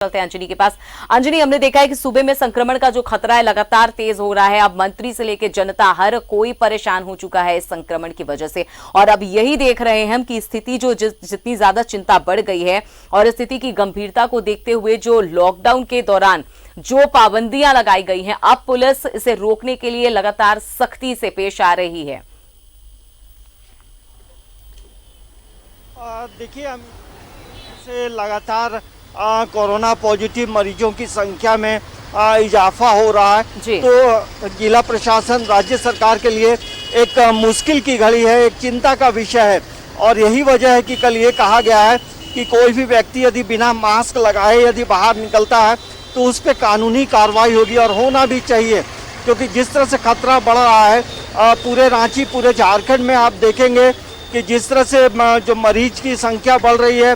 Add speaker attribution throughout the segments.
Speaker 1: चलते हैं अंजनी के पास। अंजनी, हमने देखा है कि सूबे में संक्रमण का जो खतरा है लगातार तेज हो रहा है। अब मंत्री से लेकर जनता हर कोई परेशान हो चुका है इस संक्रमण की वजह से, और अब यही देख रहे हैं हम कि स्थिति जो जितनी ज्यादा चिंता बढ़ गई है और स्थिति की गंभीरता को देखते हुए जो लॉकडाउन के दौरान जो पाबंदियां लगाई गई हैं, अब पुलिस इसे रोकने के लिए लगातार सख्ती से पेश आ रही है।
Speaker 2: देखिए, हम से लगातार कोरोना पॉजिटिव मरीजों की संख्या में इजाफा हो रहा है, तो जिला प्रशासन राज्य सरकार के लिए एक मुश्किल की घड़ी है, एक चिंता का विषय है। और यही वजह है कि कल ये कहा गया है कि कोई भी व्यक्ति यदि बिना मास्क लगाए यदि बाहर निकलता है तो उस पर कानूनी कार्रवाई होगी, और होना भी चाहिए, क्योंकि जिस तरह से खतरा बढ़ रहा है पूरे रांची, पूरे झारखंड में आप देखेंगे कि जिस तरह से जो मरीज की संख्या बढ़ रही है,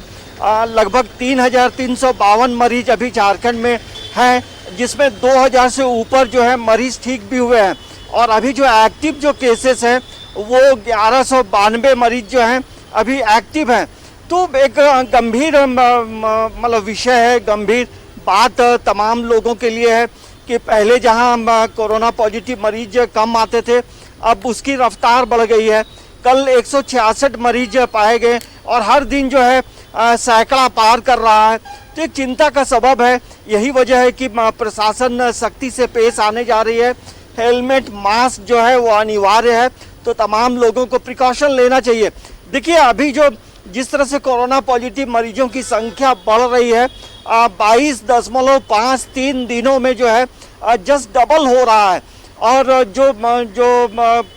Speaker 2: लगभग 3,352 मरीज अभी झारखंड में हैं, जिसमें 2,000 से ऊपर जो है मरीज ठीक भी हुए हैं। और अभी जो एक्टिव जो केसेस हैं वो 1192 मरीज जो हैं अभी एक्टिव हैं। तो एक गंभीर मतलब विषय है, गंभीर बात तमाम लोगों के लिए है कि पहले जहां कोरोना पॉजिटिव मरीज कम आते थे, अब उसकी रफ्तार बढ़ गई है। कल 166 मरीज पाए गए और हर दिन जो है सैकड़ा पार कर रहा है, तो एक चिंता का सबब है। यही वजह है कि प्रशासन सख्ती से पेश आने जा रही है। हेलमेट, मास्क जो है वो अनिवार्य है, तो तमाम लोगों को प्रिकॉशन लेना चाहिए। देखिए, अभी जो जिस तरह से कोरोना पॉजिटिव मरीजों की संख्या बढ़ रही है, 22.53 दिनों में जो है जस्ट डबल हो रहा है, और जो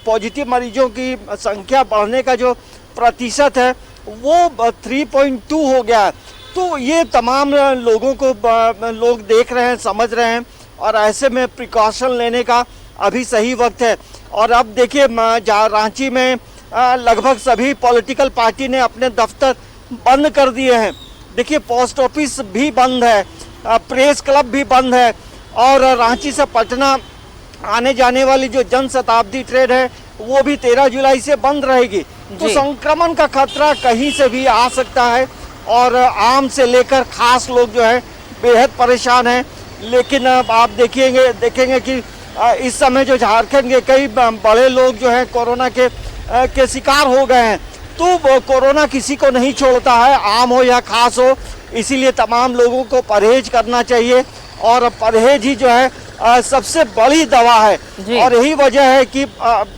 Speaker 2: पॉजिटिव मरीजों की संख्या बढ़ने का जो प्रतिशत है वो 3.2 हो गया है। तो ये तमाम लोगों को लोग देख रहे हैं, समझ रहे हैं, और ऐसे में प्रिकॉशन लेने का अभी सही वक्त है। और अब देखिए, रांची में लगभग सभी पॉलिटिकल पार्टी ने अपने दफ्तर बंद कर दिए हैं। देखिए, पोस्ट ऑफिस भी बंद है, प्रेस क्लब भी बंद है, और रांची से पटना आने जाने वाली जो जनशताब्दी ट्रेन है वो भी 13 जुलाई से बंद रहेगी। तो संक्रमण का खतरा कहीं से भी आ सकता है, और आम से लेकर खास लोग जो है बेहद परेशान हैं। लेकिन अब आप देखेंगे कि इस समय जो झारखंड के कई बड़े लोग जो हैं कोरोना के शिकार हो गए हैं। तो कोरोना किसी को नहीं छोड़ता है, आम हो या खास हो, इसीलिए तमाम लोगों को परहेज करना चाहिए, और परहेज ही जो है सबसे बड़ी दवा है। और यही वजह है कि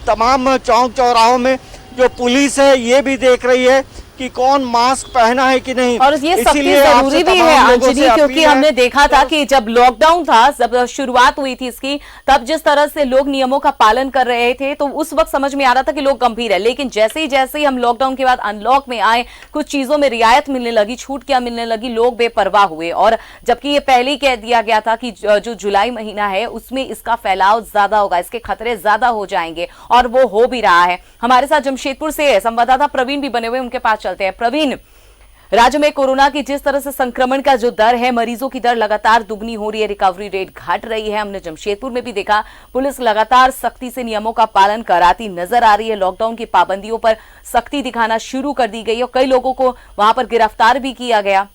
Speaker 2: तमाम चौक चौराहों में जो पुलिस है ये भी देख रही है कि कौन मास्क पहना है कि नहीं,
Speaker 1: और ये सख्ती जरूरी भी है अंजनी, क्योंकि हमने देखा था कि जब लॉकडाउन था, जब शुरुआत हुई थी इसकी, तब जिस तरह से लोग नियमों का पालन कर रहे थे तो उस वक्त समझ में आ रहा था कि लोग गंभीर है। लेकिन जैसे ही हम लॉकडाउन के बाद अनलॉक में आए, कुछ चीजों में रियायत मिलने लगी, छूट क्या मिलने लगी, लोग बेपरवाह हुए। और जबकि ये पहले ही कह दिया गया था कि जो जुलाई महीना है उसमें इसका फैलाव ज्यादा होगा, इसके खतरे ज्यादा हो जाएंगे, और वो हो भी रहा है। हमारे साथ जमशेदपुर से संवाददाता प्रवीण भी बने हुए, उनके पास चलते हैं। प्रवीण, राज्य में कोरोना की जिस तरह से संक्रमण का जो दर है, मरीजों की दर लगातार दुगनी हो रही है, रिकवरी रेट घट रही है। हमने जमशेदपुर में भी देखा, पुलिस लगातार सख्ती से नियमों का पालन कराती नजर आ रही है। लॉकडाउन की पाबंदियों पर सख्ती दिखाना शुरू कर दी गई और कई लोगों को वहां पर गिरफ्तार भी किया गया।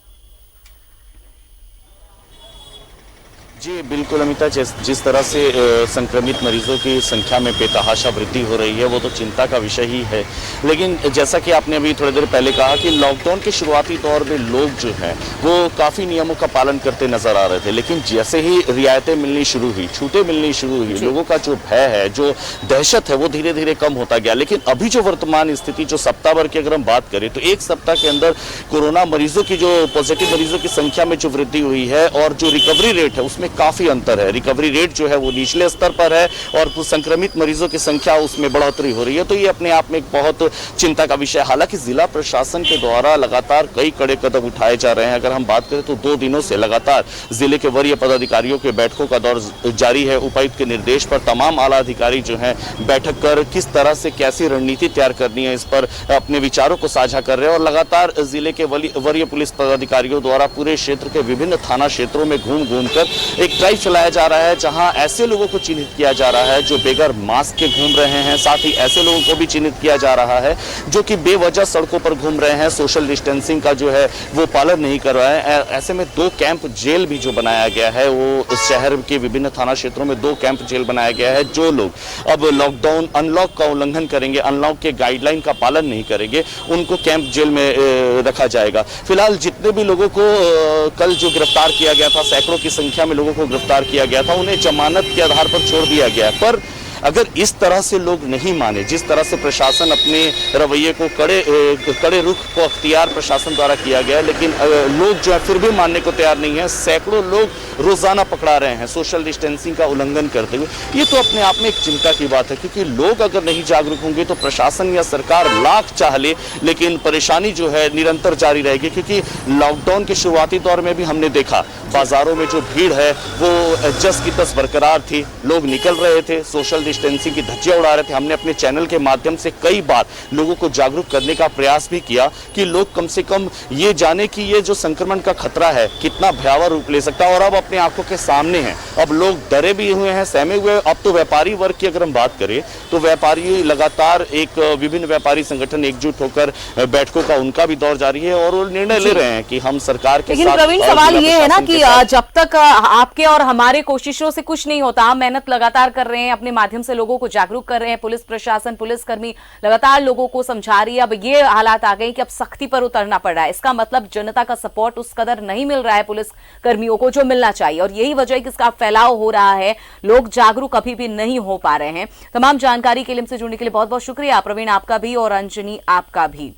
Speaker 3: जी बिल्कुल अमिता, जिस तरह से संक्रमित मरीजों की संख्या में बेतहाशा वृद्धि हो रही है वो तो चिंता का विषय ही है। लेकिन जैसा कि आपने अभी थोड़ी देर पहले कहा कि लॉकडाउन के शुरुआती दौर में लोग जो हैं वो काफ़ी नियमों का पालन करते नजर आ रहे थे, लेकिन जैसे ही रियायतें मिलनी शुरू हुई, छूटें मिलनी शुरू हुई, लोगों का जो भय है, जो दहशत है, वो धीरे धीरे कम होता गया। लेकिन अभी जो वर्तमान स्थिति, जो सप्ताह भर की अगर हम बात करें तो एक सप्ताह के अंदर कोरोना मरीजों की, जो पॉजिटिव मरीजों की संख्या में जो वृद्धि हुई है और जो रिकवरी रेट है उसमें काफी अंतर है। रिकवरी रेट जो है वो निचले स्तर पर है और संक्रमित मरीजों की संख्या उसमें बढ़ोतरी हो रही है। तो ये अपने आप में एक बहुत चिंता का विषय है। हालांकि जिला प्रशासन के द्वारा लगातार कई कड़े कदम उठाए जा रहे हैं। अगर हम बात करें तो 2 दिनों से लगातार जिले के वरीय पदाधिकारियों के बैठकों का दौर जारी है। उपायुक्त के निर्देश पर तमाम आला अधिकारी जो है बैठक कर किस तरह से कैसी रणनीति तैयार करनी है इस पर अपने विचारों को साझा कर रहे हैं। और लगातार जिले के वरीय पुलिस पदाधिकारियों द्वारा पूरे क्षेत्र के विभिन्न थाना क्षेत्रों में घूम कर एक ड्राइव चलाया जा रहा है जहां ऐसे लोगों को चिन्हित किया जा रहा है जो बेगर मास्क के घूम रहे हैं, साथ ही ऐसे लोगों को भी चिन्हित किया जा रहा है जो कि बेवजह सड़कों पर घूम रहे हैं, सोशल डिस्टेंसिंग का जो है वो पालन नहीं कर रहा है। ऐसे में 2 कैंप जेल भी जो बनाया गया है, वो शहर के विभिन्न थाना क्षेत्रों में 2 कैंप जेल बनाया गया है। जो लोग अब लॉकडाउन अनलॉक का उल्लंघन करेंगे, अनलॉक के गाइडलाइन का पालन नहीं करेंगे, उनको कैंप जेल में रखा जाएगा। फिलहाल जितने भी लोगों को कल जो गिरफ्तार किया गया था, सैकड़ों की संख्या में लोगों को गिरफ्तार किया गया था, उन्हें जमानत के आधार पर छोड़ दिया गया। पर अगर इस तरह से लोग नहीं माने, जिस तरह से प्रशासन अपने रवैये को कड़े रुख को अख्तियार प्रशासन द्वारा किया गया है, लेकिन लोग जो है फिर भी मानने को तैयार नहीं है। सैकड़ों लोग रोजाना पकड़ा रहे हैं सोशल डिस्टेंसिंग का उल्लंघन करते हुए। ये तो अपने आप में एक चिंता की बात है, क्योंकि लोग अगर नहीं जागरूक होंगे तो प्रशासन या सरकार लाख चाह ले, लेकिन परेशानी जो है निरंतर जारी रहेगी। क्योंकि लॉकडाउन के शुरुआती दौर में भी हमने देखा बाजारों में जो भीड़ है वो जस की तस बरकरार थी, लोग निकल रहे थे, सोशल डिस्टेंसिंग की धज्जियां उड़ा रहे थे। हमने अपने चैनल के माध्यम से कई बार लोगों को जागरूक करने का प्रयास भी किया कि लोग कम से कम ये जाने कि ये जो संक्रमण का खतरा है कितना भयावह रूप ले सकता है, और अब अपने आंखों के सामने है। अब लोग डरे भी हुए हैं, सहमे हुए। अब तो व्यापारी वर्ग की अगर हम बात करें तो व्यापारी लगातार विभिन्न व्यापारी संगठन एकजुट होकर बैठकों का उनका भी दौर जारी है और वो निर्णय ले रहे हैं कि हम सरकार के साथ।
Speaker 1: लेकिन प्रवीण, सवाल ये है ना कि जब तक आपके और हमारे कोशिशों से कुछ नहीं होता, हम मेहनत लगातार कर रहे हैं, अपने माध्यम से लोगों को जागरूक कर रहे हैं, पुलिस प्रशासन, पुलिसकर्मी लगातार लोगों को समझा रही है। अब ये हालात आ गए कि अब सख्ती पर उतरना पड़ रहा है। इसका मतलब जनता का सपोर्ट उस कदर नहीं मिल रहा है पुलिस कर्मियों को जो मिलना चाहिए, और यही वजह है कि इसका फैलाव हो रहा है। लोग जागरूक अभी भी नहीं हो पा रहे हैं। तमाम जानकारी के लिए हमसे जुड़ने के लिए बहुत बहुत शुक्रिया प्रवीण, आपका भी, और अंजनी आपका भी।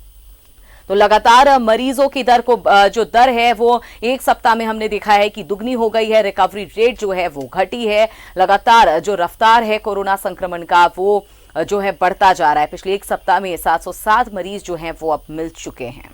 Speaker 1: तो लगातार मरीजों की दर को जो दर है वो एक सप्ताह में हमने देखा है कि दुगनी हो गई है। रिकवरी रेट जो है वो घटी है। लगातार जो रफ्तार है कोरोना संक्रमण का वो जो है बढ़ता जा रहा है। पिछले एक सप्ताह में 707 मरीज जो हैं वो अब मिल चुके हैं।